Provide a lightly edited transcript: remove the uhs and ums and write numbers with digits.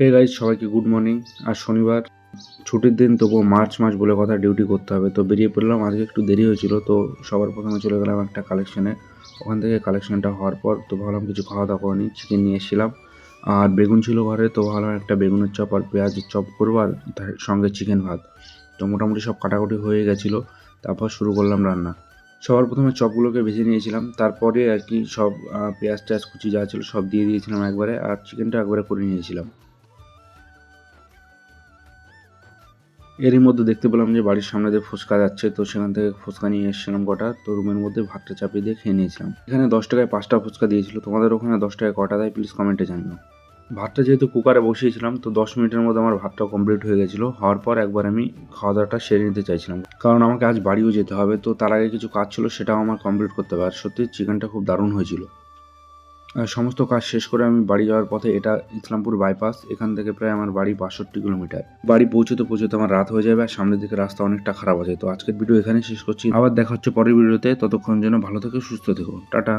Hey guys, সবাইকে good morning. আর শনিবার ছুটির দিন, তবুও মার্চ মাস বলে কথা, ডিউটি করতে হবে। তো বেরিয়ে পড়লাম। আজকে একটু দেরি হয়েছিল, তো সবার প্রথমে চলে গেলাম একটা কালেকশানে। ওখান থেকে কালেকশানটা হওয়ার পর তো ভাবলাম কিছু খাওয়া দাওয়া করে নিই। চিকেন নিয়ে এসেছিলাম আর বেগুন ছিল ঘরে, তো ভাবলাম একটা বেগুনের চপ আর পেঁয়াজের চপ করবো, আর তার সঙ্গে চিকেন ভাত। তো মোটামুটি সব কাটাকুটি হয়ে গেছিলো, তারপর শুরু করলাম রান্না। সবার প্রথমে চপগুলোকে ভেজে নিয়েছিলাম, তারপরে আর কি সব পেঁয়াজ টেয়াজ কুচি যা ছিল সব দিয়ে দিয়েছিলাম একবারে, আর চিকেনটা একবারে করে নিয়েছিলাম। এরই মধ্যে দেখতে পেলাম যে বাড়ির সামনে দিয়ে ফুচকা যাচ্ছে, তো সেখান থেকে ফুচকা নিয়ে এসেছিলাম কটা, তো রুমের মধ্যে ভাতটা চাপিয়ে দিয়ে খেয়ে নিয়েছিলাম। এখানে 10 টাকায় 5টা ফুচকা দিয়েছিল। তোমাদের ওখানে 10 টাকায় কটা দেয় প্লিজ কমেন্টে জানিও। ভাতটা যেহেতু কুকারে বসিয়েছিলাম, তো 10 মিনিটের মধ্যে আমার ভাতটা কমপ্লিট হয়ে গেছিলো। হওয়ার পর একবার আমি খাওয়া দাওয়াটা সেরে নিতে চাইছিলাম, কারণ আমাকে আজ বাড়িও যেতে হবে। তো তার আগে কিছু কাজ ছিল, সেটাও আমার কমপ্লিট করতে হবে। আর সত্যি চিকেনটা খুব দারুণ হয়েছিল। সমস্ত কাজ শেষ করে আমি বাড়ি যাওয়ার পথে, এটা ইসলামপুর বাইপাস, এখান থেকে প্রায় আমার বাড়ি 62 কিলোমিটার। বাড়ি পৌঁছতে পৌঁছতে আমার রাত হয়ে যাবে, আর সামনের দিকে রাস্তা অনেকটা খারাপ আছে। তো আজকের ভিডিও এখানে শেষ করছি, আবার দেখা হচ্ছে পরের ভিডিওতে। ততক্ষণ জন্য ভালো থেকো, সুস্থ থেকো, টাটা।